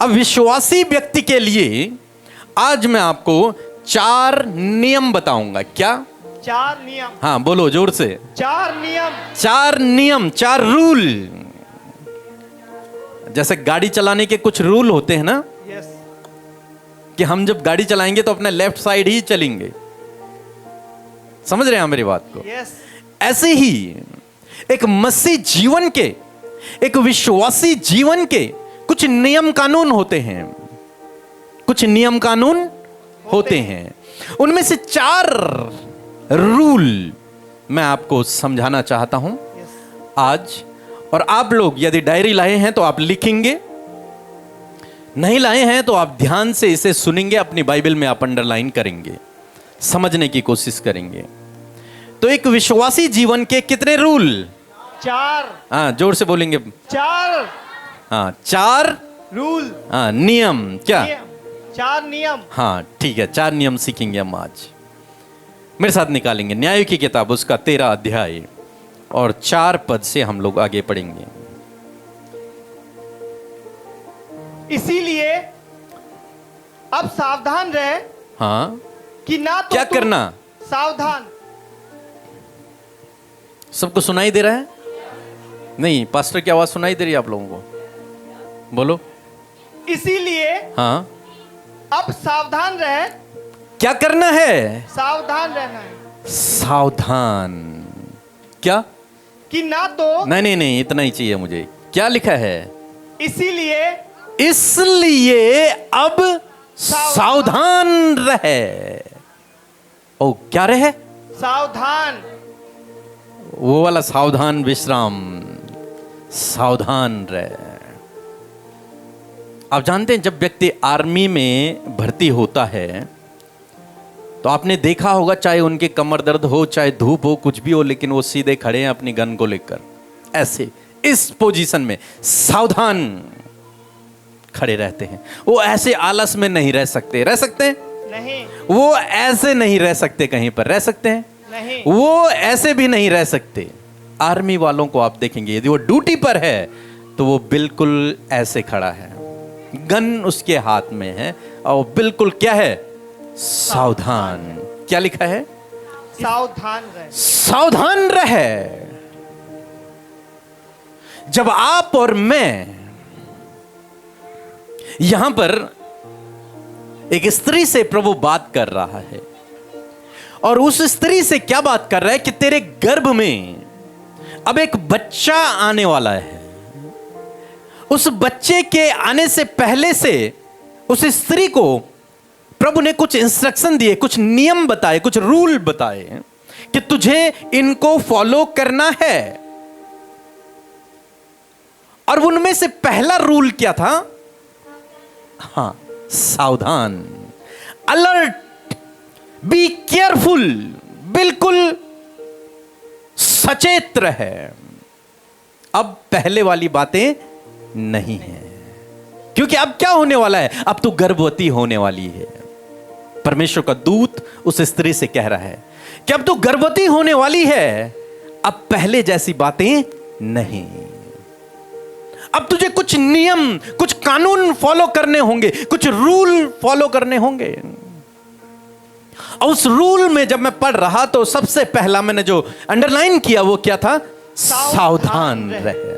अब विश्वासी व्यक्ति के लिए आज मैं आपको 4 नियम बताऊंगा। क्या? 4 नियम। हाँ बोलो जोर से। 4 नियम। 4 नियम, 4 रूल। जैसे गाड़ी चलाने के कुछ रूल होते हैं ना, यस, कि हम जब गाड़ी चलाएंगे तो अपने लेफ्ट साइड ही चलेंगे। समझ रहे हैं मेरी बात को? यस। ऐसे ही एक मसीह जीवन के, एक विश्वासी जीवन के कुछ नियम कानून होते हैं, कुछ नियम कानून होते हैं। उनमें से 4 रूल मैं आपको समझाना चाहता हूं आज। और आप लोग यदि डायरी लाए हैं तो आप लिखेंगे, नहीं लाए हैं तो आप ध्यान से इसे सुनेंगे, अपनी बाइबल में आप अंडरलाइन करेंगे, समझने की कोशिश करेंगे। तो एक विश्वासी जीवन के कितने रूल? 4। हाँ जोर से बोलेंगे। 4 हाँ 4 रूल। हाँ नियम। क्या? 4 नियम। हाँ ठीक है, 4 नियम सीखेंगे हम आज। मेरे साथ निकालेंगे न्याय की किताब, उसका 13 अध्याय और 4 पद से हम लोग आगे पढ़ेंगे। इसीलिए अब सावधान रहे। हाँ कि ना तो क्या करना? सावधान। सबको सुनाई दे रहा है? नहीं, पास्टर की आवाज सुनाई दे रही है आप लोगों को? बोलो। इसीलिए हाँ अब सावधान रहे। क्या करना है? सावधान रहना है। सावधान। क्या? कि ना तो नहीं, इतना ही चाहिए मुझे। क्या लिखा है? इसीलिए इसलिए अब सावधान रहे। ओ क्या रहे? सावधान। वो वाला सावधान विश्राम, सावधान रहे। आप जानते हैं जब व्यक्ति आर्मी में भर्ती होता है तो आपने देखा होगा, चाहे उनके कमर दर्द हो, चाहे धूप हो, कुछ भी हो, लेकिन वो सीधे खड़े हैं अपनी गन को लेकर, ऐसे इस पोजीशन में सावधान खड़े रहते हैं। वो ऐसे आलस में नहीं रह सकते। रह सकते हैं? नहीं। वो ऐसे नहीं रह सकते। कहीं पर रह सकते हैं? नहीं। वो ऐसे भी नहीं रह सकते। आर्मी वालों को आप देखेंगे, यदि वो ड्यूटी पर है तो वो बिल्कुल ऐसे खड़ा है, गन उसके हाथ में है और बिल्कुल क्या है? सावधान। क्या लिखा है? सावधान रहे। सावधान रहे। जब आप और मैं यहां पर एक स्त्री से प्रभु बात कर रहा है और उस स्त्री से क्या बात कर रहा है कि तेरे गर्भ में अब एक बच्चा आने वाला है। उस बच्चे के आने से पहले से उस स्त्री को प्रभु ने कुछ इंस्ट्रक्शन दिए, कुछ नियम बताए, कुछ रूल बताए कि तुझे इनको फॉलो करना है। और उनमें से पहला रूल क्या था? हाँ, सावधान, अलर्ट, बी केयरफुल, बिल्कुल सचेत रहे। अब पहले वाली बातें नहीं है, क्योंकि अब क्या होने वाला है? अब तू गर्भवती होने वाली है। परमेश्वर का दूत उस स्त्री से कह रहा है कि अब तू गर्भवती होने वाली है। अब पहले जैसी बातें नहीं। अब तुझे कुछ नियम, कुछ कानून फॉलो करने होंगे, कुछ रूल फॉलो करने होंगे। और उस रूल में जब मैं पढ़ रहा तो सबसे पहला मैंने जो अंडरलाइन किया वो क्या था? सावधान रहे।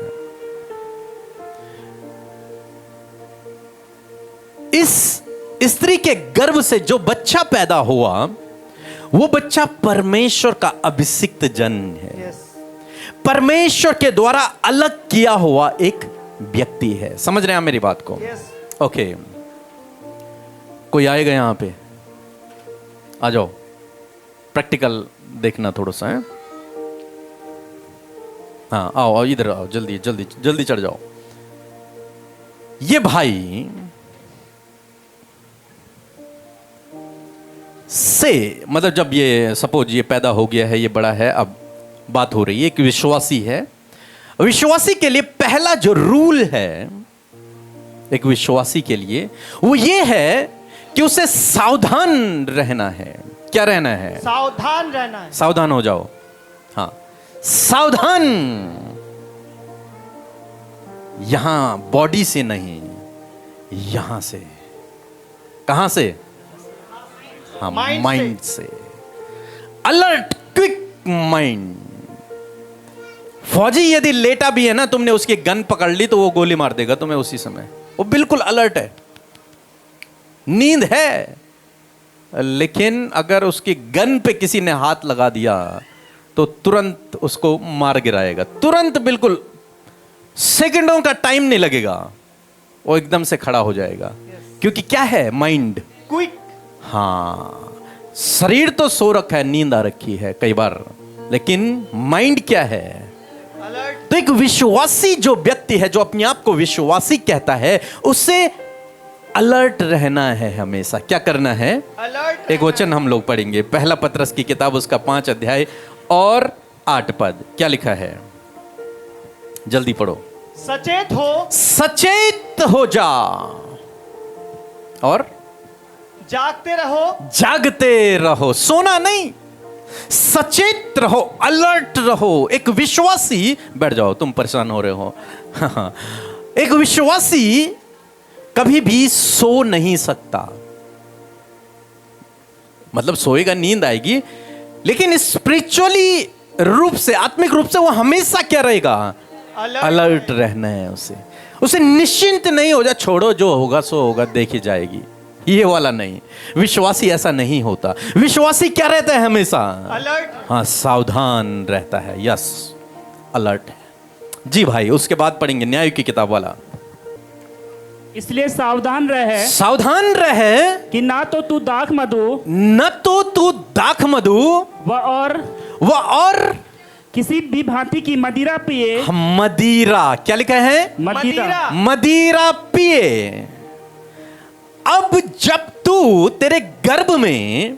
इस स्त्री के गर्भ से जो बच्चा पैदा हुआ वो बच्चा परमेश्वर का अभिषिक्त जन है। परमेश्वर के द्वारा अलग किया हुआ एक व्यक्ति है। समझ रहे हैं आप मेरी बात को? ओके, कोई आएगा यहां पे? आ जाओ, प्रैक्टिकल देखना थोड़ा सा है। हाँ आओ, इधर आओ, जल्दी जल्दी जल्दी चढ़ जाओ। ये भाई से मतलब जब ये सपोज ये पैदा हो गया है, ये बड़ा है, अब बात हो रही है कि विश्वासी है। विश्वासी के लिए पहला जो रूल है एक विश्वासी के लिए वो ये है कि उसे सावधान रहना है। क्या रहना है? सावधान रहना है। सावधान हो जाओ। हाँ, सावधान। यहां बॉडी से नहीं, यहां से, कहां से? हाँ, माइंड से। Alert, quick mind. फौजी यदि लेटा भी है ना, तुमने उसकी गन पकड़ ली तो वो गोली मार देगा तुम्हें उसी समय। वो बिल्कुल अलर्ट है, नींद है, लेकिन अगर उसकी गन पे किसी ने हाथ लगा दिया तो तुरंत उसको मार गिराएगा, तुरंत, बिल्कुल सेकंडों का टाइम नहीं लगेगा, वो एकदम से खड़ा हो जाएगा। क्योंकि क्या है? Mind quick. हाँ, शरीर तो सो रखा है, नींद आ रखी है कई बार, लेकिन माइंड क्या है? अलर्ट। तो एक विश्वासी जो व्यक्ति है, जो अपने आप को विश्वासी कहता है, उससे अलर्ट रहना है हमेशा। क्या करना है? अलर्ट। एक वचन हम लोग पढ़ेंगे, पहला पतरस की किताब, उसका 5 अध्याय और 8 पद। क्या लिखा है? जल्दी पढ़ो। सचेत हो, सचेत हो जा और जागते रहो, जागते रहो, सोना नहीं, सचेत रहो, अलर्ट रहो। एक विश्वासी, बैठ जाओ, तुम परेशान हो रहे हो। एक विश्वासी कभी भी सो नहीं सकता, मतलब सोएगा, नींद आएगी, लेकिन स्पिरिचुअली रूप से, आत्मिक रूप से वो हमेशा क्या रहेगा? अलर्ट रहना है उसे निश्चिंत नहीं हो जा, छोड़ो जो होगा सो होगा, देखी जाएगी, ये वाला नहीं। विश्वासी ऐसा नहीं होता। विश्वासी क्या रहता है? हमेशा अलर्ट। हाँ, सावधान रहता है। यस, अलर्ट है। जी भाई, उसके बाद पढ़ेंगे न्याय की किताब वाला। इसलिए सावधान रहे, सावधान रहे कि ना तो तू दाख मधु, न तो तू दाख मधु व और किसी भी भांति की मदिरा पिए। मदिरा, क्या लिखा है? मदिरा। मदिरा पिए। अब जब तू, तेरे गर्भ में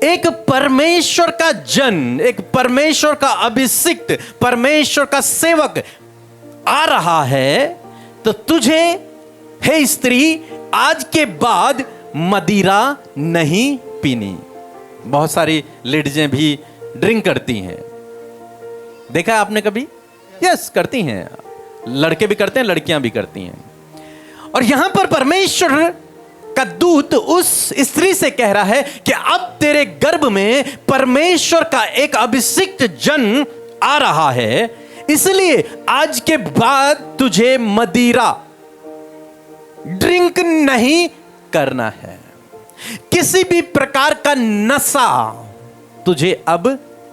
एक परमेश्वर का जन, एक परमेश्वर का अभिषिक्त, परमेश्वर का सेवक आ रहा है, तो तुझे, हे स्त्री, आज के बाद मदिरा नहीं पीनी। बहुत सारी लेडीजें भी ड्रिंक करती हैं, देखा है आपने कभी? यस, करती हैं, लड़के भी करते हैं, लड़कियां भी करती हैं। और यहां पर परमेश्वर का दूत उस स्त्री से कह रहा है कि अब तेरे गर्भ में परमेश्वर का एक अभिषिक्त जन आ रहा है, इसलिए आज के बाद तुझे मदिरा, ड्रिंक नहीं करना है। किसी भी प्रकार का नशा तुझे अब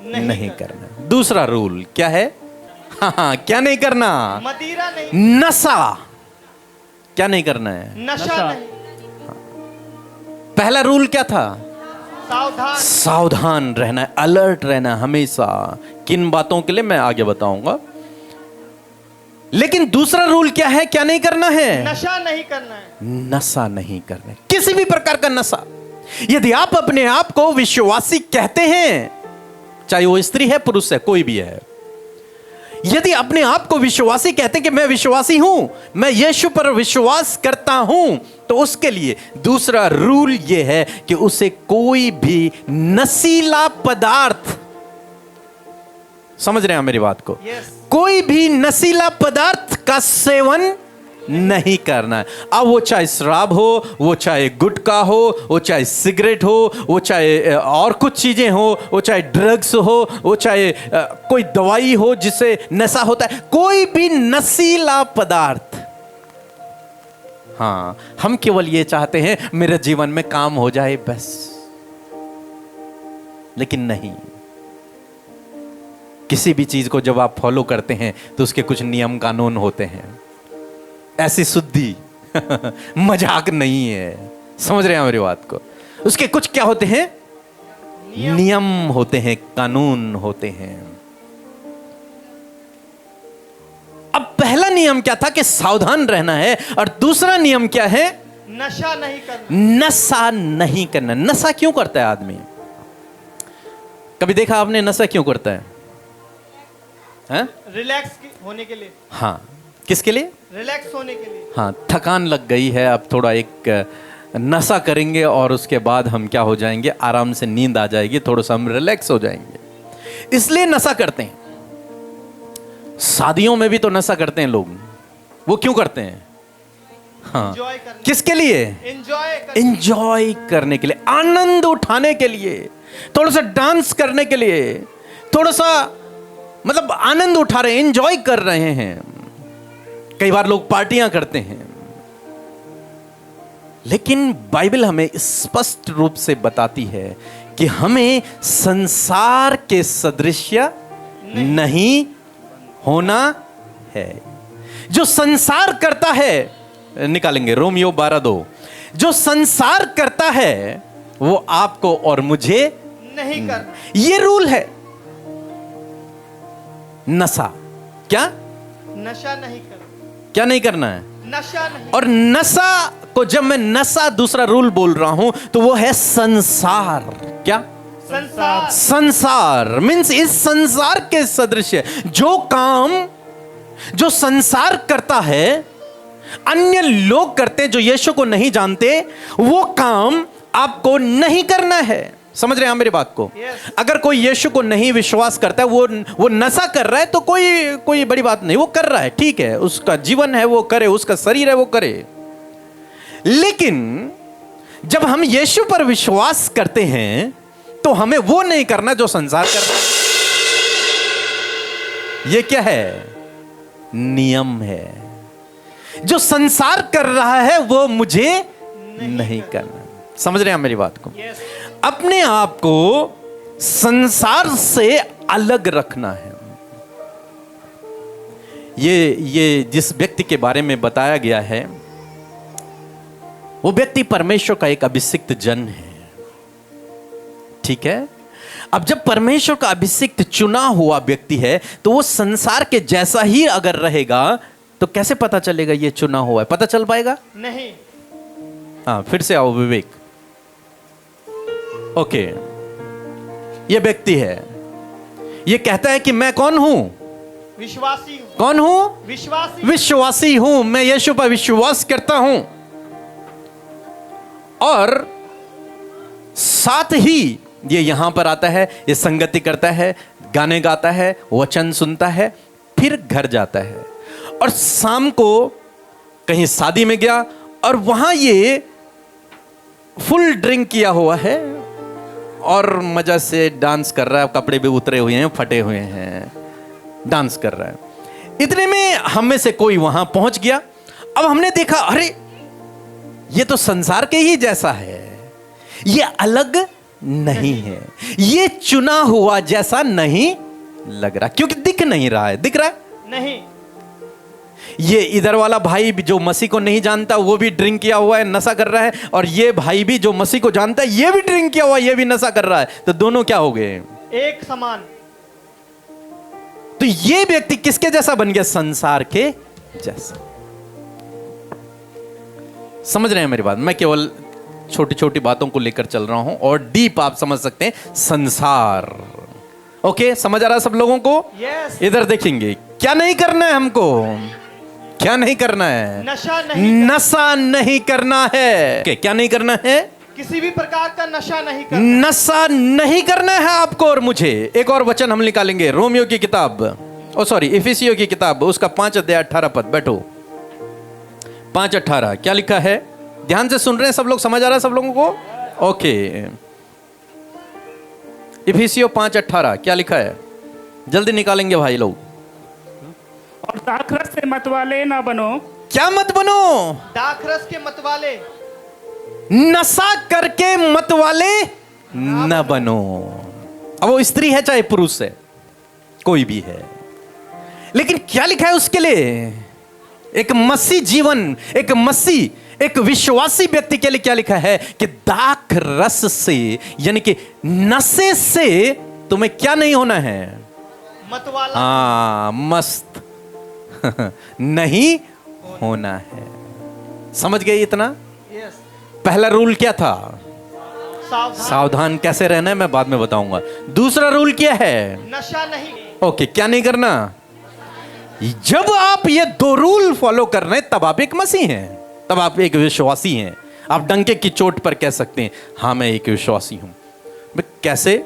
नहीं करना। दूसरा रूल क्या है? हाँ, क्या नहीं करना? मदिरा नहीं, नशा क्या नहीं करना है? नशा नहीं। पहला रूल क्या था? सावधान। सावधान रहना है, अलर्ट रहना है हमेशा। किन बातों के लिए मैं आगे बताऊंगा, लेकिन दूसरा रूल क्या है? क्या नहीं करना है? नशा नहीं करना है। नशा नहीं करना है, किसी भी प्रकार का नशा। यदि आप अपने आप को विश्वासी कहते हैं, चाहे वो स्त्री है, पुरुष है, कोई भी है, यदि अपने आप को विश्वासी कहते हैं कि मैं विश्वासी हूं, मैं यीशु पर विश्वास करता हूं, तो उसके लिए दूसरा रूल यह है कि उसे कोई भी नशीला पदार्थ, समझ रहे हैं मेरी बात को? Yes. कोई भी नशीला पदार्थ का सेवन नहीं करना है। अब वो चाहे शराब हो, वो चाहे गुटखा हो, वो चाहे सिगरेट हो, वो चाहे और कुछ चीजें हो, वो चाहे ड्रग्स हो, वो चाहे कोई दवाई हो जिससे नशा होता है, कोई भी नशीला पदार्थ। हाँ, हम केवल ये चाहते हैं मेरे जीवन में काम हो जाए बस, लेकिन नहीं। किसी भी चीज को जब आप फॉलो करते हैं तो उसके कुछ नियम कानून होते हैं। ऐसी शुद्धि मजाक नहीं है, समझ रहे हैं मेरी बात को? उसके कुछ क्या होते हैं? नियम होते हैं, कानून होते हैं। अब पहला नियम क्या था कि सावधान रहना है, और दूसरा नियम क्या है? नशा नहीं करना। नशा नहीं करना। नशा क्यों करता है आदमी? कभी देखा आपने नशा क्यों करता है? रिलैक्स होने के लिए। हाँ, किसके लिए? रिलैक्स होने के लिए। हाँ, थकान लग गई है, अब थोड़ा एक नशा करेंगे और उसके बाद हम क्या हो जाएंगे? आराम से नींद आ जाएगी, थोड़ा सा हम रिलैक्स हो जाएंगे, इसलिए नशा करते हैं। शादियों में भी तो नशा करते हैं लोग। वो क्यों करते हैं? हाँ, एंजॉय करने, किसके लिए? एंजॉय करने, एंजॉय करने के लिए, आनंद उठाने के लिए, थोड़ा सा डांस करने के लिए, थोड़ा सा मतलब आनंद उठा रहे हैं, एंजॉय कर रहे हैं। कई बार लोग पार्टियां करते हैं, लेकिन बाइबल हमें स्पष्ट रूप से बताती है कि हमें संसार के सदृश नहीं होना है। जो संसार करता है, निकालेंगे रोमियो 12:2, जो संसार करता है वो आपको और मुझे नहीं करना, ये रूल है। नशा, क्या नशा नहीं करना, क्या नहीं करना है? नशा नहीं, और नशा को जब मैं नशा दूसरा रूल बोल रहा हूं तो वो है संसार। क्या? संसार, संसार मीन्स इस संसार के सदृश है। जो काम जो संसार करता है, अन्य लोग करते हैं जो यीशु को नहीं जानते, वो काम आपको नहीं करना है। समझ रहे हैं आप मेरी बात को? Yes. अगर कोई यीशु को नहीं विश्वास करता है, वो नशा कर रहा है, तो कोई बड़ी बात नहीं, वो कर रहा है, ठीक है, उसका जीवन है, वो करे, उसका शरीर है, वो करे। लेकिन जब हम यीशु पर विश्वास करते हैं तो हमें वो नहीं करना जो संसार कर रहा है। ये क्या है? नियम है। जो संसार कर रहा है वो मुझे नहीं करना। समझ रहे हैं आप मेरी बात को? Yes. अपने आप को संसार से अलग रखना है। ये जिस व्यक्ति के बारे में बताया गया है, वो व्यक्ति परमेश्वर का एक अभिषिक्त जन है, ठीक है। अब जब परमेश्वर का अभिषिक्त चुना हुआ व्यक्ति है, तो वो संसार के जैसा ही अगर रहेगा तो कैसे पता चलेगा ये चुना हुआ है? पता चल पाएगा? नहीं। हाँ, फिर से आओ विवेक। ओके, ये व्यक्ति है, ये कहता है कि मैं कौन हूं? विश्वासी हूं। कौन हूं? विश्वासी। विश्वासी हूं, मैं यीशु पर विश्वास करता हूं, और साथ ही ये यहां पर आता है, ये संगति करता है, गाने गाता है, वचन सुनता है, फिर घर जाता है, और शाम को कहीं शादी में गया और वहां ये फुल ड्रिंक किया हुआ है और मजा से डांस कर रहा है, कपड़े भी उतरे हुए हैं, फटे हुए हैं, डांस कर रहा है। इतने में हम में से कोई वहां पहुंच गया। अब हमने देखा, अरे ये तो संसार के ही जैसा है, ये अलग नहीं है, ये चुना हुआ जैसा नहीं लग रहा, क्योंकि दिख नहीं रहा है। दिख रहा है? नहीं। ये इधर वाला भाई भी जो मसीह को नहीं जानता, वो भी ड्रिंक किया हुआ है, नशा कर रहा है, और ये भाई भी जो मसीह को जानता है, ये भी ड्रिंक किया हुआ है, ये भी नशा कर रहा है। तो दोनों क्या हो गए? एक समान। तो ये व्यक्ति किसके जैसा बन गया? संसार के जैसा। समझ रहे हैं मेरी बात? मैं केवल छोटी छोटी बातों को लेकर चल रहा हूं, और डीप आप समझ सकते हैं संसार। ओके, समझ आ रहा है सब लोगों को? यस। इधर देखेंगे, क्या नहीं करना है हमको? क्या नहीं करना है? नशा नहीं। नशा नहीं करना है। क्या नहीं करना है? किसी भी प्रकार का नशा नहीं करना। नशा नहीं करना है आपको और मुझे। एक और वचन हम निकालेंगे, रोमियो की किताब, इफिसियों की किताब, उसका 5:18 बैठो। 5:18 क्या लिखा है? ध्यान से सुन रहे हैं सब लोग? समझ आ रहा है सब लोगों को? ओके, इफिसियों 5:18 क्या लिखा है? जल्दी निकालेंगे भाई लोग। और दाखरस से मतवाले ना बनो। क्या मत बनो? दाखरस के मतवाले। नशा करके मतवाले न बनो। अब वो स्त्री है चाहे पुरुष है, कोई भी है, लेकिन क्या लिखा है उसके लिए? एक मसीह जीवन, एक विश्वासी व्यक्ति के लिए क्या लिखा है? कि दाख रस से, यानी कि नशे से तुम्हें क्या नहीं होना है? मतवाला। हाँ, मस्त नहीं होना है। समझ गए इतना? यस। पहला रूल क्या था? सावधान। सावधान कैसे रहना है मैं बाद में बताऊंगा। दूसरा रूल क्या है? नशा नहीं। ओके, क्या नहीं करना? जब आप ये 2 रूल फॉलो कर रहे हैं, तब आप एक मसीह हैं, तब आप एक विश्वासी हैं। आप डंके की चोट पर कह सकते हैं, हाँ मैं एक विश्वासी हूं। कैसे?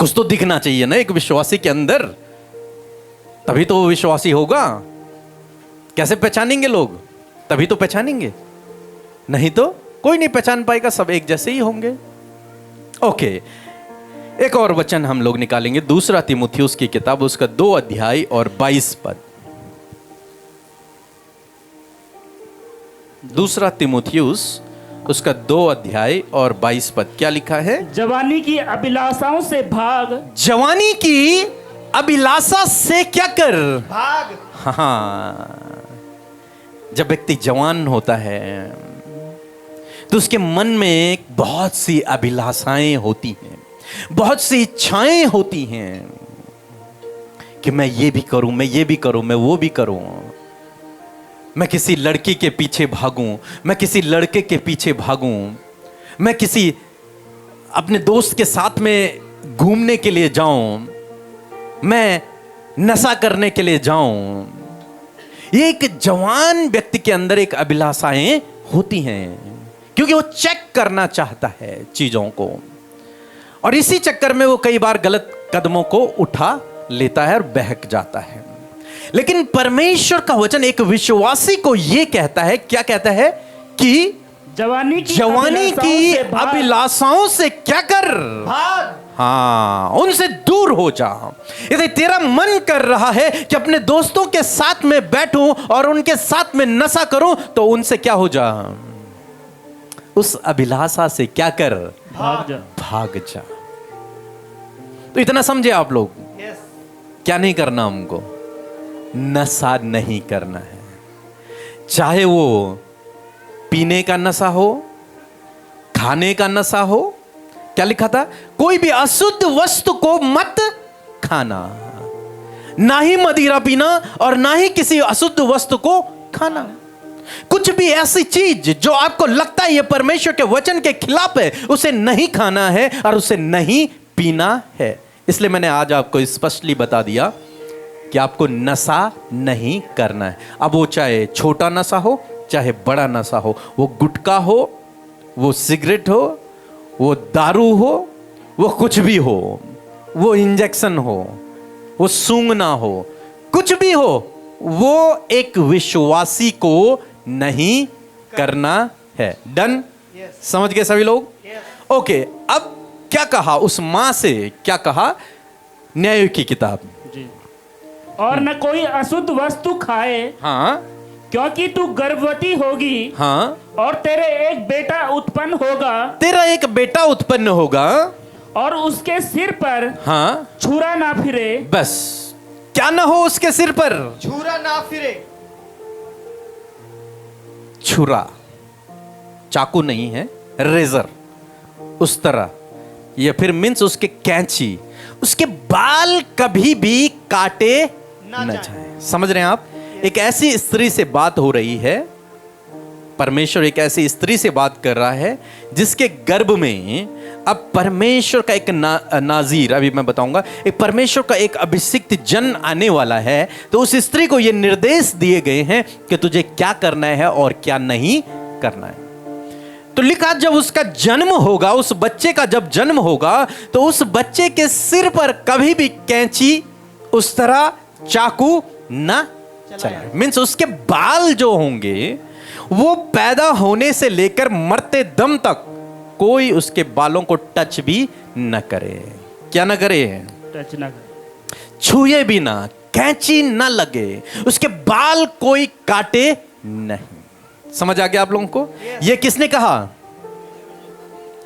कुछ तो दिखना चाहिए ना एक विश्वासी के अंदर, तभी तो वो विश्वासी होगा। कैसे पहचानेंगे लोग? तभी तो पहचानेंगे, नहीं तो कोई नहीं पहचान पाएगा, सब एक जैसे ही होंगे। ओके, एक और वचन हम लोग निकालेंगे, दूसरा तीमुथियुस की किताब, उसका 2 अध्याय और 22 पद। दूसरा तीमुथियुस उसका 2 अध्याय और 22 पद। क्या लिखा है? जवानी की अभिलाषाओं से भाग। जवानी की अभिलाषा से क्या कर? भाग। हाँ, जब व्यक्ति जवान होता है तो उसके मन में बहुत सी अभिलाषाएं होती हैं, बहुत सी इच्छाएं होती हैं कि मैं ये भी करूं, मैं ये भी करूं, मैं वो भी करूं, मैं किसी लड़की के पीछे भागूं, मैं किसी लड़के के पीछे भागूं, मैं किसी अपने दोस्त के साथ में घूमने के लिए जाऊं, मैं नशा करने के लिए जाऊं। ये एक जवान व्यक्ति के अंदर एक अभिलाषाएं होती हैं, क्योंकि वो चेक करना चाहता है चीजों को, और इसी चक्कर में वो कई बार गलत कदमों को उठा लेता है और बहक जाता है। लेकिन परमेश्वर का वचन एक विश्वासी को यह कहता है, क्या कहता है? कि जवानी की अभिलाषाओं से क्या कर? भाग। हाँ, उनसे दूर हो जा। यदि तेरा मन कर रहा है कि अपने दोस्तों के साथ में बैठूं और उनके साथ में नशा करूं, तो उनसे क्या हो जा? उस अभिलाषा से क्या कर? भाग जा। भाग जा। तो इतना समझे आप लोग? यस। क्या नहीं करना हमको? नशा नहीं करना है, चाहे वो पीने का नशा हो, खाने का नशा हो। क्या लिखा था? कोई भी अशुद्ध वस्तु को मत खाना, ना ही मदिरा पीना और ना ही किसी अशुद्ध वस्तु को खाना। कुछ भी ऐसी चीज जो आपको लगता है ये परमेश्वर के वचन के खिलाफ है, उसे नहीं खाना है और उसे नहीं पीना है। इसलिए मैंने आज आपको स्पष्टली बता दिया कि आपको नशा नहीं करना है। अब वो चाहे छोटा नशा हो, चाहे बड़ा नशा हो, वो गुटखा हो, वो सिगरेट हो, वो दारू हो, वो कुछ भी हो, वो इंजेक्शन हो, वो सूंघना हो, कुछ भी हो, वो एक विश्वासी को नहीं करना है। डन? समझ गए सभी लोग? ओके, अब क्या कहा उस मां से? क्या कहा? न्याय की किताब जी। और न कोई अशुद्ध वस्तु खाए, हाँ, क्योंकि तू गर्भवती होगी, हाँ, और तेरे एक बेटा उत्पन्न होगा, तेरा एक बेटा उत्पन्न होगा, और उसके सिर पर हाँ, छुरा ना फिरे। बस क्या ना हो उसके सिर पर? छुरा ना फिरे। छुरा, चाकू नहीं है, रेजर, उस तरह, या फिर मीन्स उसके कैंची, उसके बाल कभी भी काटे न जाए। समझ रहे हैं आप? एक ऐसी स्त्री से बात हो रही है, परमेश्वर एक ऐसी स्त्री से बात कर रहा है जिसके गर्भ में अब परमेश्वर का एक नाजीर, अभी मैं बताऊंगा, एक परमेश्वर का एक अभिषिक्त जन आने वाला है। तो उस स्त्री को यह निर्देश दिए गए हैं कि तुझे क्या करना है और क्या नहीं करना है। तो लिखा, जब उसका जन्म होगा, उस बच्चे का जब जन्म होगा, तो उस बच्चे के सिर पर कभी भी कैंची, उस तरह चाकू ना चलाए। मीन्स उसके बाल जो होंगे वो पैदा होने से लेकर मरते दम तक कोई उसके बालों को टच भी न करे। क्या ना करे? टच ना करे, छुए भी ना, कैंची ना लगे, उसके बाल कोई काटे नहीं। समझ आ गया आप लोगों को? ये किसने कहा?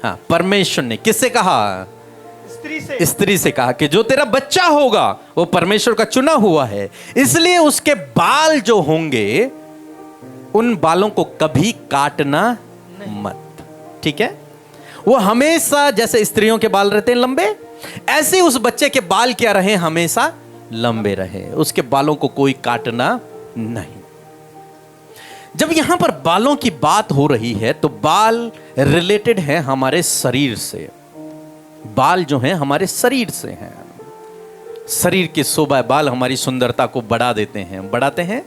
हाँ, परमेश्वर ने। किससे कहा? स्त्री से कहा कि जो तेरा बच्चा होगा वो परमेश्वर का चुना हुआ है, इसलिए उसके बाल जो होंगे उन बालों को कभी काटना मत। ठीक है? वो हमेशा, जैसे स्त्रियों के बाल रहते हैं लंबे, ऐसे उस बच्चे के बाल क्या रहे? हमेशा लंबे रहे, उसके बालों को कोई काटना नहीं। जब यहां पर बालों की बात हो रही है तो बाल रिलेटेड है हमारे शरीर से। बाल जो हैं हमारे शरीर से हैं। शरीर के शोभा बाल हमारी सुंदरता को बढ़ा देते हैं, बढ़ाते हैं।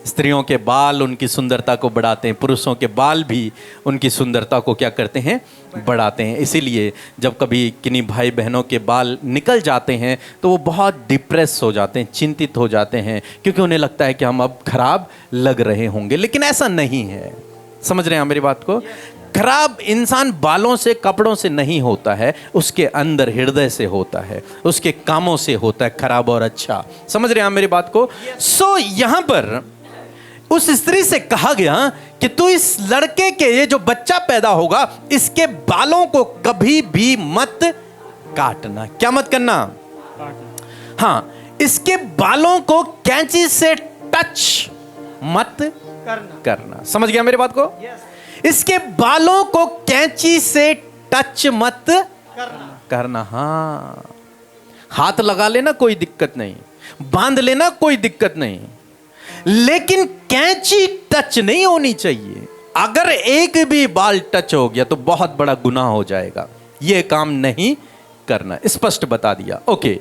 स्त्रियों के बाल उनकी सुंदरता को बढ़ाते हैं, पुरुषों के बाल भी उनकी सुंदरता को क्या करते हैं, बढ़ाते हैं। इसीलिए जब कभी किन्हीं भाई बहनों के बाल निकल जाते हैं तो वो बहुत डिप्रेस हो जाते हैं, चिंतित हो जाते हैं, क्योंकि उन्हें लगता है कि हम अब खराब लग रहे होंगे। लेकिन ऐसा नहीं है। समझ रहे हैं मेरी बात को? खराब इंसान बालों से, कपड़ों से नहीं होता है, उसके अंदर हृदय से होता है, उसके कामों से होता है खराब और अच्छा। समझ रहे हैं मेरी बात को? सो यहां पर उस स्त्री से कहा गया कि तू इस लड़के के, ये जो बच्चा पैदा होगा, इसके बालों को कभी भी मत काटना। क्या मत करना? हाँ, इसके बालों को कैंची से टच मत करना। समझ गया मेरी बात को? इसके बालों को कैंची से टच मत करना। हाँ, हाथ लगा लेना कोई दिक्कत नहीं, बांध लेना कोई दिक्कत नहीं, लेकिन कैंची टच नहीं होनी चाहिए। अगर एक भी बाल टच हो गया तो बहुत बड़ा गुनाह हो जाएगा। यह काम नहीं करना, स्पष्ट बता दिया। ओके,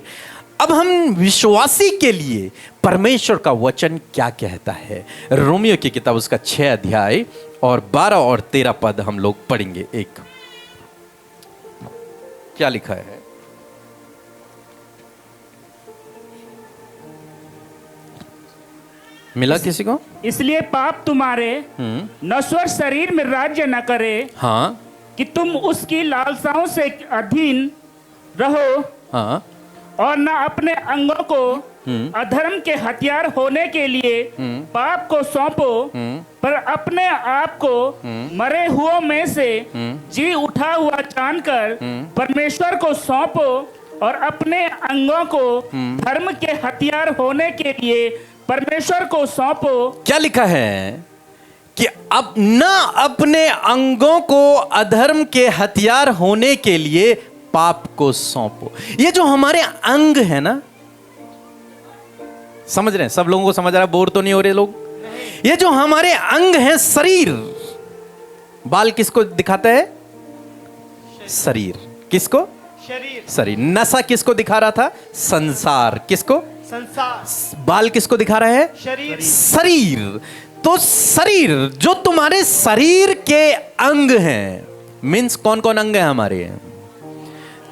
अब हम विश्वासी के लिए परमेश्वर का वचन क्या कहता है। रोमियो की किताब उसका 6 अध्याय और 12 और 13 पद हम लोग पढ़ेंगे। एक क्या लिखा है? मिला किसी को? इसलिए पाप तुम्हारे नश्वर शरीर में राज्य न करे, हाँ, कि तुम उसकी लालसाओं से अधीन रहो, हाँ, और न अपने अंगों को अधर्म के हथियार होने के लिए पाप को सौंपो, पर अपने आप को मरे हुओं में से जी उठा हुआ जानकर परमेश्वर को सौंपो, और अपने अंगों को धर्म के हथियार होने के लिए परमेश्वर को सौंपो। क्या लिखा है कि अब ना अपने अंगों को अधर्म के हथियार होने के लिए पाप को सौंपो। ये जो हमारे अंग है ना, समझ रहे हैं? सब लोगों को समझ रहा है? बोर तो नहीं हो रहे लोग? ये जो हमारे अंग हैं, शरीर, बाल किसको दिखाता है? शरीर। किसको? शरीर। नशा किसको दिखा रहा था? संसार। किसको? संसार। बाल किसको दिखा रहा है? शरीर। तो शरीर, जो तुम्हारे शरीर के अंग हैं, मीन्स कौन कौन अंग है हमारे?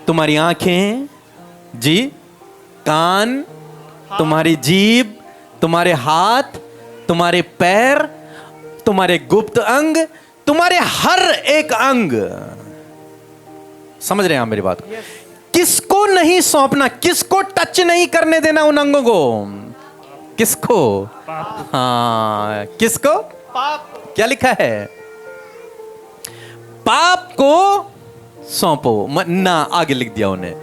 तुम्हारी आंखें जी, कान, तुम्हारी जीभ, तुम्हारे हाथ, तुम्हारे पैर, तुम्हारे गुप्त अंग, तुम्हारे हर एक अंग। समझ रहे हैं आप मेरी बात? किसको नहीं सौंपना, किसको टच नहीं करने देना उन अंगों को? किसको? हाँ, किसको? पाप। क्या लिखा है? पाप को सौंपो ना, आगे लिख दिया उन्हें।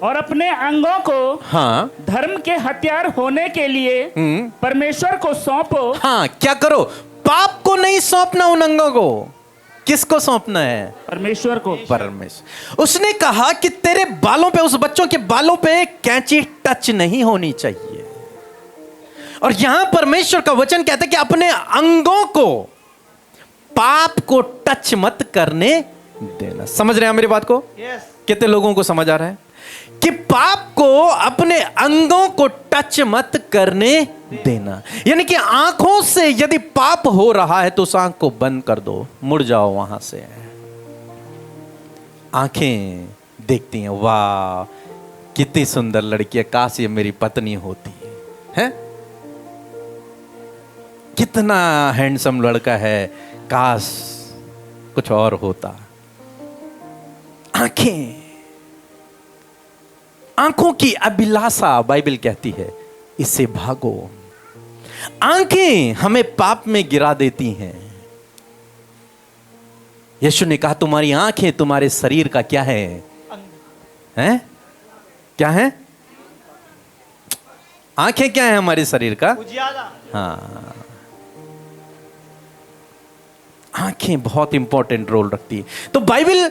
और अपने अंगों को हाँ, धर्म के हथियार होने के लिए परमेश्वर को सौंपो। हाँ, क्या करो? पाप को नहीं सौंपना उन अंगों को। किसको सौंपना है? परमेश्वर को। परमेश्वर। उसने कहा कि तेरे बालों पे, उस बच्चों के बालों पे कैंची टच नहीं होनी चाहिए। और यहां परमेश्वर का वचन कहता है कि अपने अंगों को, पाप को टच मत करने देना। समझ रहे हैं मेरी बात को? कितने लोगों को समझ आ रहा है कि पाप को, अपने अंगों को टच मत करने देना? यानी कि आंखों से यदि पाप हो रहा है तो उस आंख को बंद कर दो, मुड़ जाओ वहां से। आंखें देखती हैं, वाह कितनी सुंदर लड़की है, काश ये मेरी पत्नी होती है, कितना हैंडसम लड़का है, काश कुछ और होता। आंखों की अभिलाषा, बाइबल कहती है, इससे भागो। आंखें हमें पाप में गिरा देती हैं। यीशु ने कहा तुम्हारी आंखें तुम्हारे शरीर का क्या है? हैं? क्या है? आंखें क्या है हमारे शरीर का? हाँ, आंखें बहुत इंपॉर्टेंट रोल रखती है। तो बाइबल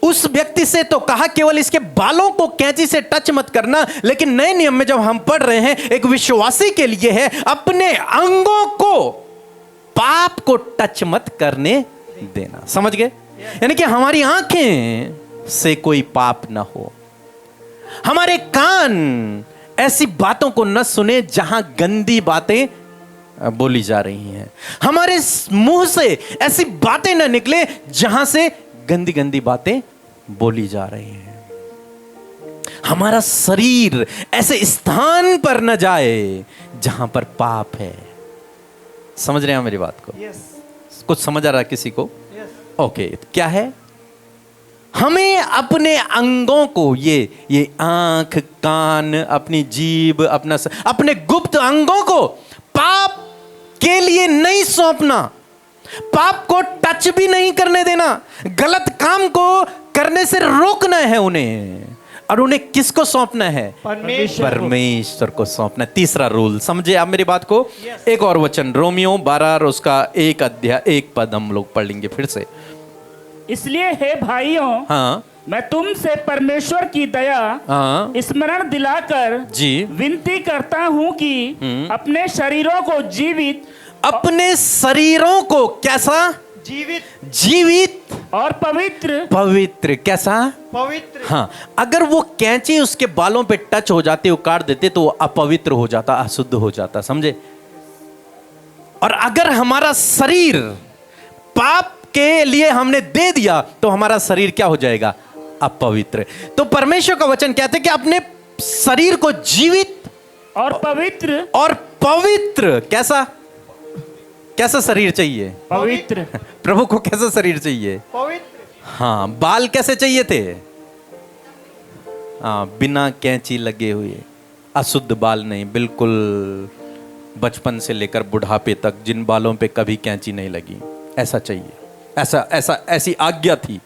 उस व्यक्ति से तो कहा केवल इसके बालों को कैंची से टच मत करना, लेकिन नए नियम में जब हम पढ़ रहे हैं, एक विश्वासी के लिए है अपने अंगों को पाप को टच मत करने देना। समझ गए? यानी कि हमारी आंखें से कोई पाप ना हो, हमारे कान ऐसी बातों को न सुने जहां गंदी बातें बोली जा रही हैं। हमारे मुंह से ऐसी बातें न निकले जहां से गंदी गंदी बातें बोली जा रही हैं। हमारा शरीर ऐसे स्थान पर न जाए जहां पर पाप है। समझ रहे हैं मेरी बात को? यस कुछ समझ आ रहा है किसी को? यस ओके, क्या है? हमें अपने अंगों को, ये आंख, कान, अपनी जीभ, अपने गुप्त अंगों को पाप के लिए नहीं सौंपना, पाप को टच भी नहीं करने देना, गलत काम को करने से रोकना है उन्हें। और उन्हें किसको सौंपना है? परमेश्वर को सौंपना। तीसरा रूल समझे आप मेरी बात को? एक और वचन, रोमियो 12 और उसका 1 अध्याय 1 पद हम लोग पढ़ लेंगे फिर से। इसलिए हे भाइयों, हाँ मैं तुमसे परमेश्वर की दया हाँ स्मरण दिलाकर जी विनती करता हूँ कि अपने शरीरों को जीवित अपने शरीरों को कैसा? जीवित और पवित्र। कैसा? पवित्र। हाँ, अगर वो कैंची उसके बालों पे टच हो जाते, उकाड़ देते, तो वो अपवित्र हो जाता, अशुद्ध हो जाता। समझे? और अगर हमारा शरीर पाप के लिए हमने दे दिया तो हमारा शरीर क्या हो जाएगा? अपवित्र। तो परमेश्वर का वचन कहते हैं कि अपने शरीर को जीवित और पवित्र। कैसा शरीर चाहिए? पवित्र। प्रभु को कैसा शरीर चाहिए? पवित्र। हाँ, बाल कैसे चाहिए थे? हाँ, बिना कैंची लगे हुए, अशुद्ध बाल नहीं, बिल्कुल बचपन से लेकर बुढ़ापे तक जिन बालों पे कभी कैंची नहीं लगी, ऐसा चाहिए। ऐसी आज्ञा थी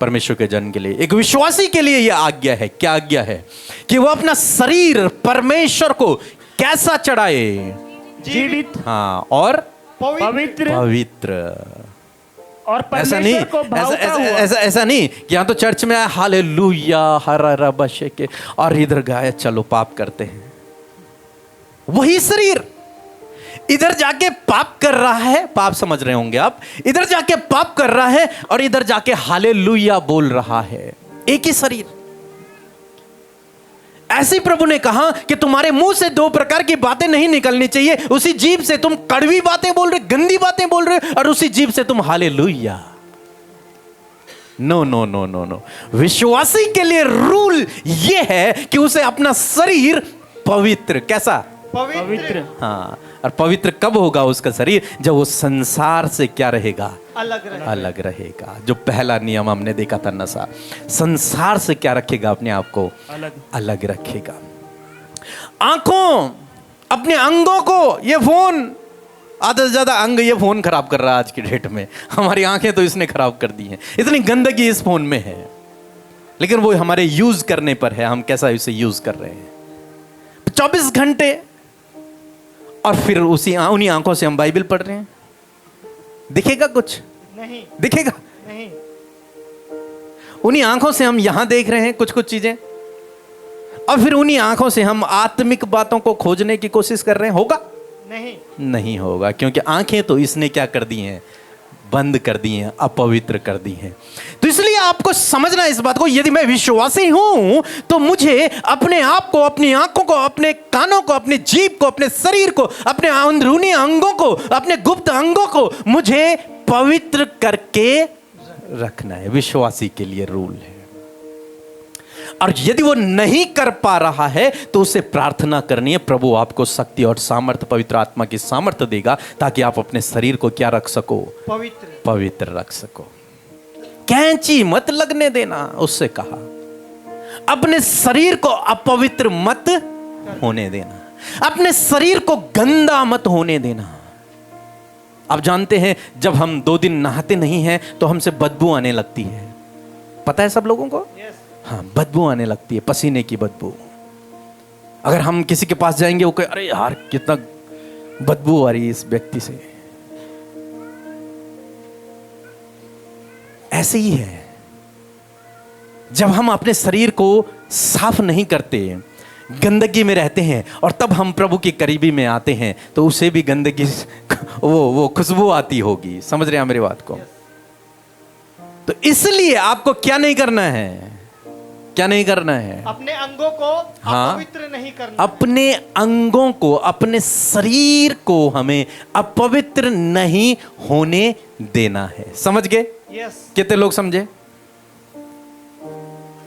परमेश्वर के जन के लिए। एक विश्वासी के लिए यह आज्ञा है। क्या आज्ञा है? कि वो अपना शरीर परमेश्वर को कैसा चढ़ाए? जीवित। हाँ, और पवित्र। और ऐसा नहीं, ऐसा नहीं कि यहाँ तो चर्च में आए हालेलुया हरा बशे के और इधर गाए चलो पाप करते हैं। वही शरीर इधर जाके पाप कर रहा है, पाप समझ रहे होंगे आप, इधर जाके पाप कर रहा है और इधर जाके हालेलुया बोल रहा है। एक ही शरीर। ऐसे प्रभु ने कहा कि तुम्हारे मुंह से दो प्रकार की बातें नहीं निकलनी चाहिए। उसी जीभ से तुम कड़वी बातें बोल रहे, गंदी बातें बोल रहे, और उसी जीभ से तुम hallelujah. No no no no no. विश्वासी के लिए रूल यह है कि उसे अपना शरीर पवित्र, कैसा? पवित्र। हाँ, और पवित्र कब होगा उसका शरीर? जब वो संसार से क्या रहेगा? अलग रहेगा। जो पहला नियम हमने देखा था, नशा। संसार से क्या रखेगा? अपने आप को अलग रखेगा। आंखों, अपने अंगों को, ये फोन, आधा से ज्यादा अंग ये फोन खराब कर रहा है आज की डेट में। हमारी आंखें तो इसने खराब कर दी हैं। इतनी गंदगी इस फोन में है, लेकिन वो हमारे यूज करने पर है, हम कैसा इसे यूज कर रहे हैं। 24 घंटे, और फिर उन्हीं आंखों से हम बाइबल पढ़ रहे हैं। दिखेगा कुछ? नहीं दिखेगा। नहीं। उन्हीं आंखों से हम यहां देख रहे हैं कुछ चीजें, और फिर उन्हीं आंखों से हम आत्मिक बातों को खोजने की कोशिश कर रहे हैं। होगा? नहीं होगा, क्योंकि आंखें तो इसने क्या कर दी हैं? बंद कर दी हैं, अपवित्र कर दी हैं। तो इसलिए आपको समझना इस बात को, यदि मैं विश्वासी हूं तो मुझे अपने आप को, अपनी आंखों को, अपने कानों को, अपनी जीभ को, अपने शरीर को, अपने अंदरूनी अंगों को, अपने गुप्त अंगों को मुझे पवित्र करके रखना है। विश्वासी के लिए रूल है। और यदि वो नहीं कर पा रहा है तो उसे प्रार्थना करनी है, प्रभु आपको शक्ति और सामर्थ्य, पवित्र आत्मा की सामर्थ्य देगा, ताकि आप अपने शरीर को क्या रख सको? पवित्र रख सको। कैंची मत लगने देना, उससे कहा। अपने शरीर को अपवित्र मत होने देना, अपने शरीर को गंदा मत होने देना। आप जानते हैं, जब हम 2 दिन नहाते नहीं हैं तो हमसे बदबू आने लगती है। पता है सब लोगों को? हाँ, बदबू आने लगती है, पसीने की बदबू। अगर हम किसी के पास जाएंगे, वो कहे अरे यार कितना बदबू आ रही है इस व्यक्ति से। ऐसे ही है, जब हम अपने शरीर को साफ नहीं करते, गंदगी में रहते हैं, और तब हम प्रभु की करीबी में आते हैं, तो उसे भी गंदगी, वो खुशबू आती होगी। समझ रहे हैं मेरी बात को? तो इसलिए आपको क्या नहीं करना है? क्या नहीं करना है? अपने अंगों को हाँ। अपवित्र नहीं करना। अपने अंगों को, अपने शरीर को हमें अपवित्र नहीं होने देना है। समझ गए? यस। कितने लोग समझे?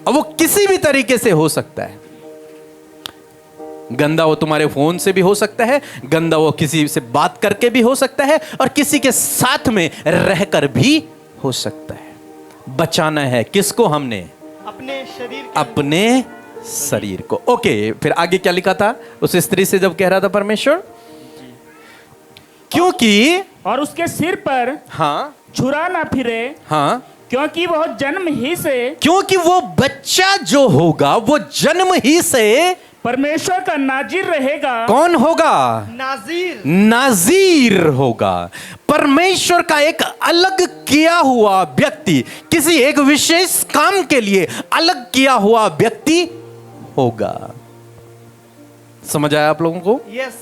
अब वो किसी भी तरीके से हो सकता है। गंदा वो तुम्हारे फोन से भी हो सकता है, गंदा वो किसी से बात करके भी हो सकता है, और किसी के साथ में रहकर भी हो सकता है। बचाना है किसको? हमने अपने शरीर के अपने शरीर को। ओके, फिर आगे क्या लिखा था उस स्त्री से जब कह रहा था परमेश्वर? क्योंकि और उसके सिर पर हाँ छुरा ना फिरे, हाँ, क्योंकि वह जन्म ही से क्योंकि वो बच्चा जो होगा वो जन्म ही से परमेश्वर का नाजिर रहेगा। कौन होगा? नाजीर। नाजीर होगा। परमेश्वर का एक अलग किया हुआ व्यक्ति, किसी एक विशेष काम के लिए अलग किया हुआ व्यक्ति होगा। समझ आया आप लोगों को? यस।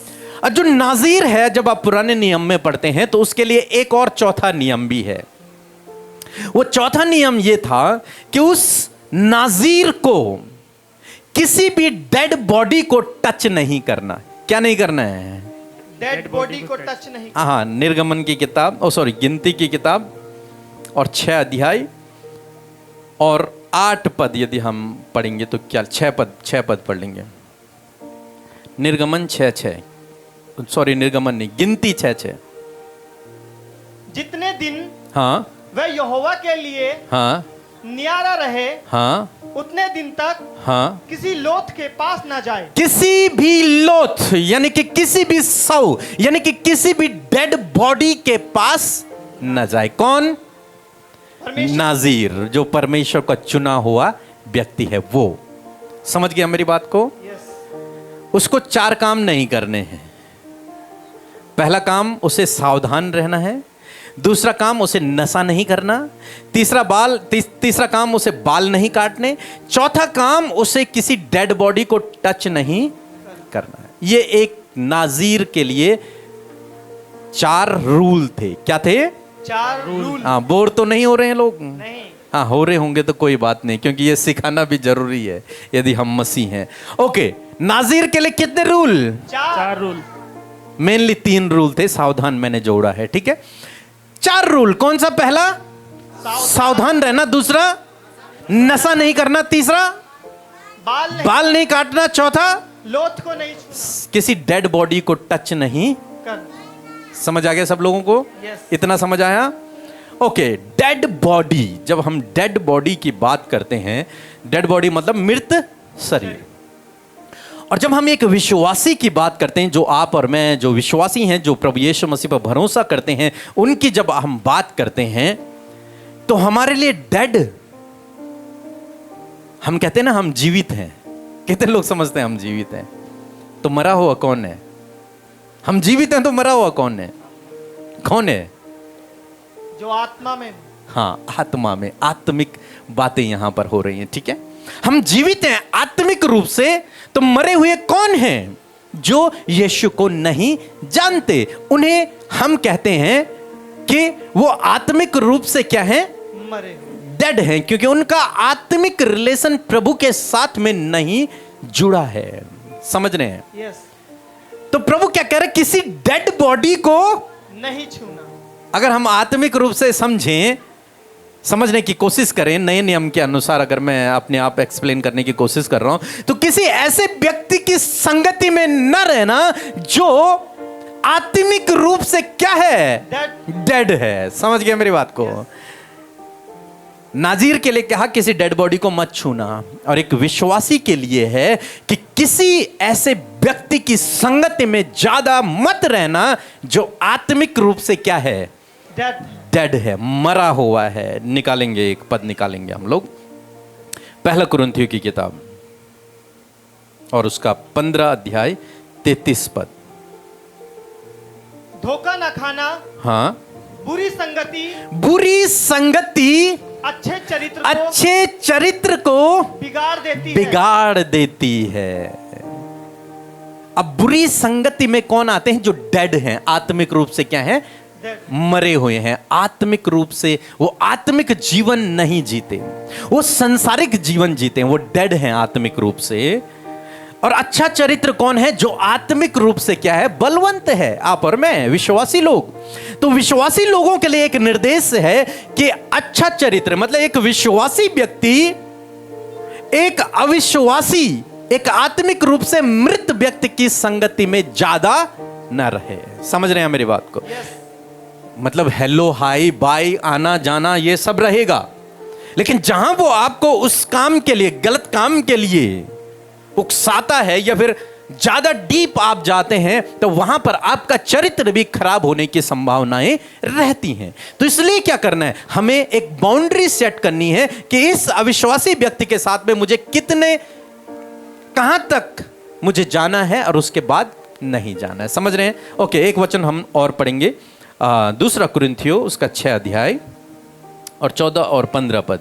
और जो नाजीर है, जब आप पुराने नियम में पढ़ते हैं तो उसके लिए एक और चौथा नियम भी है। वो चौथा नियम ये था कि उस नाजीर को किसी भी डेड बॉडी को टच नहीं करना। क्या नहीं करना है? डेड बॉडी को टच नहीं। हाँ, निर्गमन की किताब, गिनती की किताब और 6 अध्याय और 8 पद यदि हम पढ़ेंगे तो क्या 6 पद पढ़ लेंगे। निर्गमन 6:6, निर्गमन नहीं, गिनती 6:6। जितने दिन हाँ वह यहोवा के लिए हाँ न्यारा रहे, हाँ उतने दिन तक हाँ, किसी लोथ के पास ना जाए। किसी भी लोथ यानी कि किसी भी शव यानी कि किसी भी डेड बॉडी के पास न जाए। कौन? परमेश्वर। नाजीर, जो परमेश्वर का चुना हुआ व्यक्ति है वो। समझ गया मेरी बात को? यस। उसको 4 काम नहीं करने हैं। पहला काम, उसे सावधान रहना है। दूसरा काम, उसे नशा नहीं करना। तीसरा काम, उसे बाल नहीं काटने। चौथा काम, उसे किसी डेड बॉडी को टच नहीं करना है। ये एक नाजीर के लिए 4 रूल थे। क्या थे? 4 रूल। हाँ, बोर तो नहीं हो रहे हैं लोग? नहीं। हाँ, हो रहे होंगे तो कोई बात नहीं, क्योंकि ये सिखाना भी जरूरी है यदि हम मसीह हैं। ओके, नाजीर के लिए कितने रूल? 4 रूल। मेनली 3 रूल थे, सावधान मैंने जोड़ा है। ठीक है, 4 रूल। कौन सा? पहला सावधान रहना, दूसरा नशा नहीं करना, तीसरा बाल नहीं काटना, चौथा लोथ को नहीं छूना, किसी डेड बॉडी को टच नहीं करना। समझ आ गया सब लोगों को? Yes. इतना समझ आया? ओके, डेड बॉडी, जब हम डेड बॉडी की बात करते हैं, डेड बॉडी मतलब मृत शरीर। और जब हम एक विश्वासी की बात करते हैं, जो आप और मैं जो विश्वासी हैं, जो प्रभु यीशु मसीह पर भरोसा करते हैं, उनकी जब हम बात करते हैं तो हमारे लिए डेड, हम कहते हैं ना हम जीवित हैं। कितने लोग समझते हैं हम जीवित हैं? तो मरा हुआ कौन है? हम जीवित हैं तो मरा हुआ कौन है? कौन है? जो आत्मा में। हाँ, आत्मा में, आत्मिक बातें यहां पर हो रही हैं। ठीक है, हम जीवित हैं आत्मिक रूप से, तो मरे हुए कौन हैं? जो यीशु को नहीं जानते, उन्हें हम कहते हैं कि वो आत्मिक रूप से क्या है? मरे। डेड हैं, क्योंकि उनका आत्मिक रिलेशन प्रभु के साथ में नहीं जुड़ा है। समझ रहे हैं? यस। तो प्रभु क्या कह रहे? किसी डेड बॉडी को नहीं छूना। अगर हम आत्मिक रूप से समझें, समझने की कोशिश करें, नए नियम के अनुसार अगर मैं अपने आप एक्सप्लेन करने की कोशिश कर रहा हूं, तो किसी ऐसे व्यक्ति की संगति में न रहना जो आत्मिक रूप से क्या है? डेड है। समझ गए मेरी बात को? नाजीर के लिए कहा किसी डेड बॉडी को मत छूना, और एक विश्वासी के लिए है कि किसी ऐसे व्यक्ति की संगति में ज्यादा मत रहना जो आत्मिक रूप से क्या है? डेड है, मरा हुआ है। निकालेंगे, एक पद निकालेंगे हम लोग, 1 कुरिन्थियों की किताब और उसका 15 अध्याय 33 पद। धोखा न खाना। हाँ, बुरी संगति अच्छे चरित्र को बिगाड़ देती है। अब बुरी संगति में कौन आते हैं? जो डेड हैं, आत्मिक रूप से क्या है? Dead. मरे हुए हैं, आत्मिक रूप से वो आत्मिक जीवन नहीं जीते, वो संसारिक जीवन जीते हैं, वो डेड हैं आत्मिक रूप से। और अच्छा चरित्र कौन है? जो आत्मिक रूप से क्या है? बलवंत है। आप और मैं विश्वासी लोग। तो विश्वासी लोगों के लिए एक निर्देश है कि अच्छा चरित्र मतलब एक विश्वासी व्यक्ति एक अविश्वासी, एक आत्मिक रूप से मृत व्यक्ति की संगति में ज्यादा न रहे। समझ रहे हैं मेरी बात को? मतलब हेलो हाई बाय आना जाना ये सब रहेगा, लेकिन जहां वो आपको उस काम के लिए, गलत काम के लिए उकसाता है या फिर ज्यादा डीप आप जाते हैं, तो वहां पर आपका चरित्र भी खराब होने की संभावनाएं रहती हैं। तो इसलिए क्या करना है? हमें एक बाउंड्री सेट करनी है कि इस अविश्वासी व्यक्ति के साथ में मुझे कितने, कहां तक मुझे जाना है और उसके बाद नहीं जाना है। समझ रहे हैं? ओके, एक वचन हम और पढ़ेंगे, दूसरा कुरिन्थियों उसका 6 अध्याय और 14 और 15 पद।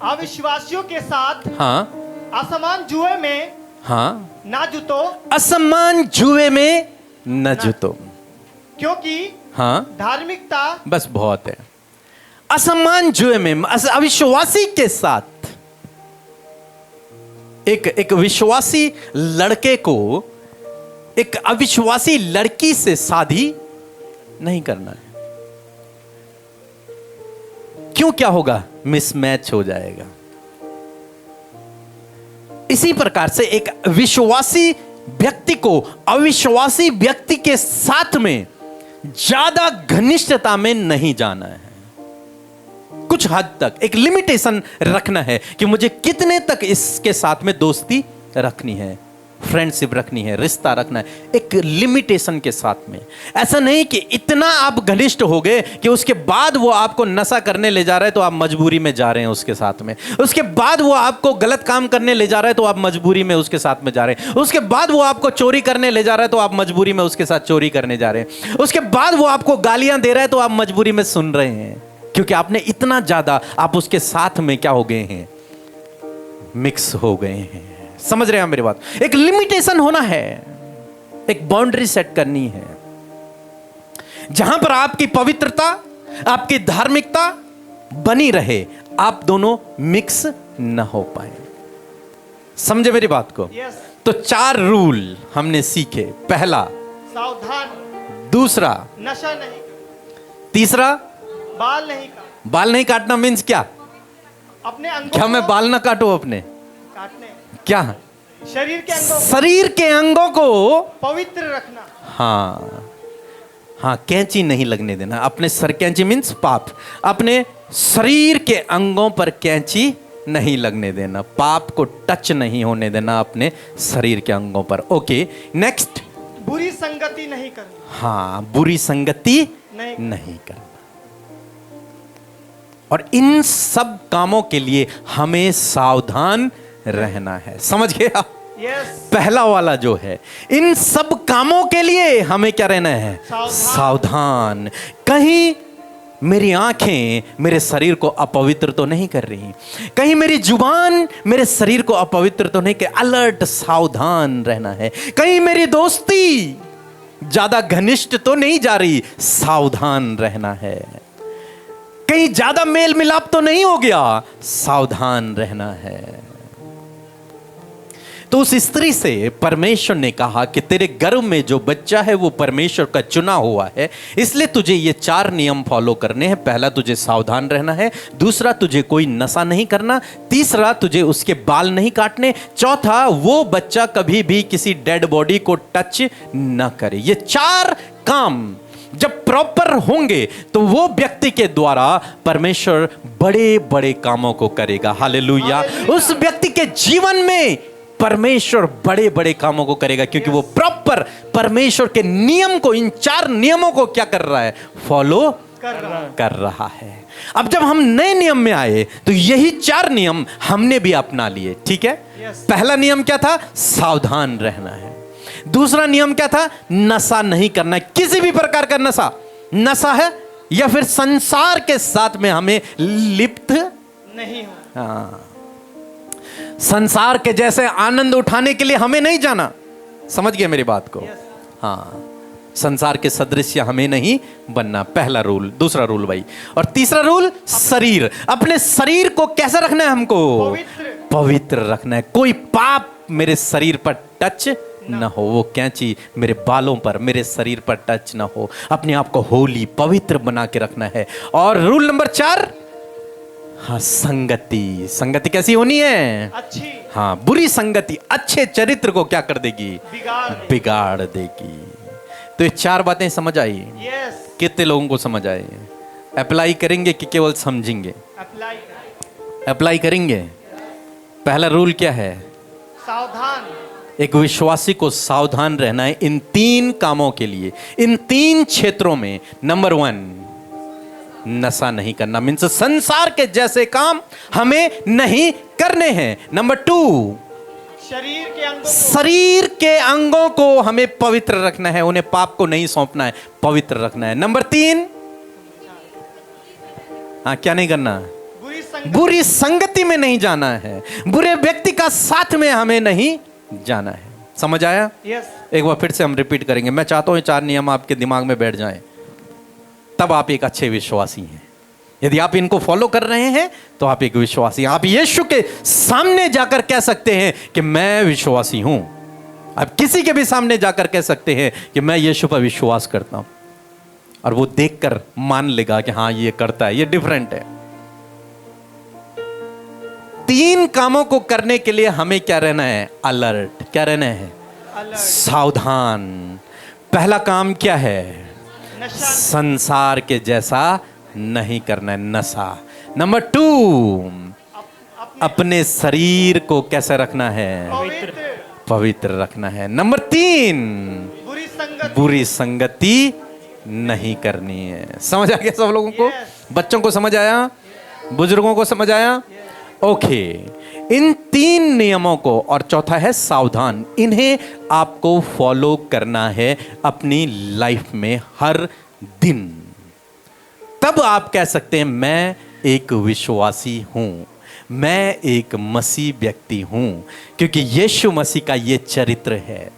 अविश्वासियों के साथ हाँ असमान जुए में हाँ, ना जुतो, असमान जुए में न जुतो। क्योंकि हाँ धार्मिकता बस बहुत है। असमान जुए में, अविश्वासी के साथ एक विश्वासी लड़के को एक अविश्वासी लड़की से शादी नहीं करना है। क्यों? क्या होगा? मिसमैच हो जाएगा। इसी प्रकार से एक विश्वासी व्यक्ति को अविश्वासी व्यक्ति के साथ में ज्यादा घनिष्ठता में नहीं जाना है। कुछ हद तक एक लिमिटेशन रखना है कि मुझे कितने तक इसके साथ में दोस्ती रखनी है, फ्रेंडशिप रखनी है, रिश्ता रखना है, एक लिमिटेशन के साथ में। ऐसा नहीं कि इतना आप घनिष्ठ हो गए कि उसके बाद वो आपको नशा करने ले जा रहा है तो आप मजबूरी में जा रहे हैं उसके साथ में, उसके बाद वो आपको गलत काम करने ले जा रहा है तो आप मजबूरी में उसके साथ में जा रहे हैं, उसके बाद वो आपको चोरी करने ले जा रहा है तो आप मजबूरी में उसके साथ चोरी करने जा रहे हैं, उसके बाद वो आपको गालियां दे रहा है तो आप मजबूरी में सुन रहे हैं, क्योंकि आपने इतना ज्यादा आप उसके साथ में क्या हो गए हैं? मिक्स हो गए हैं। समझ रहे हैं मेरी बात? एक लिमिटेशन होना है, एक बाउंड्री सेट करनी है, जहां पर आपकी पवित्रता, आपकी धार्मिकता बनी रहे, आप दोनों मिक्स न हो पाए। समझे मेरी बात को? यस। तो 4 रूल हमने सीखे। पहला सावधान, दूसरा नशा नहीं करना, तीसरा बाल नहीं काटना। बाल नहीं काटना मीन्स क्या? अपने अंगों क्या मैं को बाल ना काटूं अपने? काटने, क्या? शरीर के अंगों को शरीर के अंगों को पवित्र रखना। हाँ हाँ, कैंची नहीं लगने देना अपने सर। कैंची मीन्स पाप। अपने शरीर के अंगों पर कैंची नहीं लगने देना, पाप को टच नहीं होने देना अपने शरीर के अंगों पर। Okay, next. बुरी संगति नहीं करनी। हाँ, बुरी संगति नहीं करना। और इन सब कामों के लिए हमें सावधान रहना है। समझ गए आप? यस। पहला वाला जो है, इन सब कामों के लिए हमें क्या रहना है? सावधान। कहीं मेरी आंखें मेरे शरीर को अपवित्र तो नहीं कर रही, कहीं मेरी जुबान मेरे शरीर को अपवित्र तो नहीं कर। अलर्ट, सावधान रहना है। कहीं मेरी दोस्ती ज्यादा घनिष्ठ तो नहीं जा रही, सावधान रहना है। कहीं ज्यादा मेल मिलाप तो नहीं हो गया, सावधान रहना है। तो उस स्त्री से परमेश्वर ने कहा कि तेरे गर्भ में जो बच्चा है वो परमेश्वर का चुना हुआ है, इसलिए तुझे ये 4 नियम फॉलो करने हैं। पहला, तुझे सावधान रहना है। दूसरा, तुझे कोई नशा नहीं करना। तीसरा, तुझे उसके बाल नहीं काटने। चौथा, वो बच्चा कभी भी किसी डेड बॉडी को टच न करे। ये 4 काम जब प्रॉपर होंगे तो वो व्यक्ति के द्वारा परमेश्वर बड़े बड़े कामों को करेगा। हालेलुया। उस व्यक्ति के जीवन में परमेश्वर बड़े बड़े कामों को करेगा, क्योंकि वो प्रॉपर परमेश्वर के नियम को, इन 4 नियमों को क्या कर रहा है? फॉलो कर रहा है। अब जब हम नए नियम में आए तो यही 4 नियम हमने भी अपना लिए। ठीक है? पहला नियम क्या था? सावधान रहना है। दूसरा नियम क्या था? नशा नहीं करना है, किसी भी प्रकार का नशा, नशा है या फिर संसार के साथ में हमें लिप्त नहीं हो। हाँ, संसार के जैसे आनंद उठाने के लिए हमें नहीं जाना। समझ गए मेरी बात को? हाँ, संसार के सदृश्य हमें नहीं बनना, पहला रूल। दूसरा रूल भाई, और तीसरा रूल शरीर, अपने शरीर को कैसे रखना है हमको? पवित्र। पवित्र रखना है। कोई पाप मेरे शरीर पर टच न हो, वो कैंची मेरे बालों पर, मेरे शरीर पर टच न हो। अपने आप को होली, पवित्र बना के रखना है। और रूल नंबर 4, हाँ, संगति। संगति कैसी होनी है? अच्छी। हाँ, बुरी संगति अच्छे चरित्र को क्या कर देगी? बिगाड़ देगी। तो ये 4 बातें समझ आई? यस। कितने लोगों को समझ आए? अप्लाई करेंगे कि केवल समझेंगे? अप्लाई। अप्लाई करेंगे। पहला रूल क्या है? सावधान। एक विश्वासी को सावधान रहना है इन 3 कामों के लिए, इन 3 क्षेत्रों में। नंबर 1, नशा नहीं करना, मीन्स संसार के जैसे काम हमें नहीं करने हैं। नंबर 2, शरीर के अंगों को हमें पवित्र रखना है, उन्हें पाप को नहीं सौंपना है, पवित्र रखना है। नंबर 3, हाँ, क्या नहीं करना? बुरी संगति में नहीं जाना है, बुरे व्यक्ति का साथ में हमें नहीं जाना है। समझ आया? यस। एक बार फिर से हम रिपीट करेंगे। मैं चाहता हूं ये 4 नियम आपके दिमाग में बैठ जाएं, तब आप एक अच्छे विश्वासी हैं। यदि आप इनको फॉलो कर रहे हैं तो आप एक विश्वासी हैं। आप यीशु के सामने जाकर कह सकते हैं कि मैं विश्वासी हूं। आप किसी के भी सामने जाकर कह सकते हैं कि मैं यीशु पर विश्वास करता हूं, और वो देखकर मान लेगा कि हाँ, ये करता है, ये डिफरेंट है। 3 कामों को करने के लिए हमें क्या रहना है? अलर्ट। क्या रहना है? सावधान। पहला काम क्या है? संसार के जैसा नहीं करना है, नशा। नंबर 2, अपने शरीर को कैसे रखना है? पवित्र रखना है। नंबर 3, बुरी संगति नहीं करनी है। समझ आ गया सब लोगों को? बच्चों को समझ आया? बुजुर्गों को समझ आया? ओके। इन 3 नियमों को, और चौथा है सावधान, इन्हें आपको फॉलो करना है अपनी लाइफ में हर दिन। तब आप कह सकते हैं मैं एक विश्वासी हूं, मैं एक मसीह व्यक्ति हूं, क्योंकि यीशु मसीह का ये चरित्र है।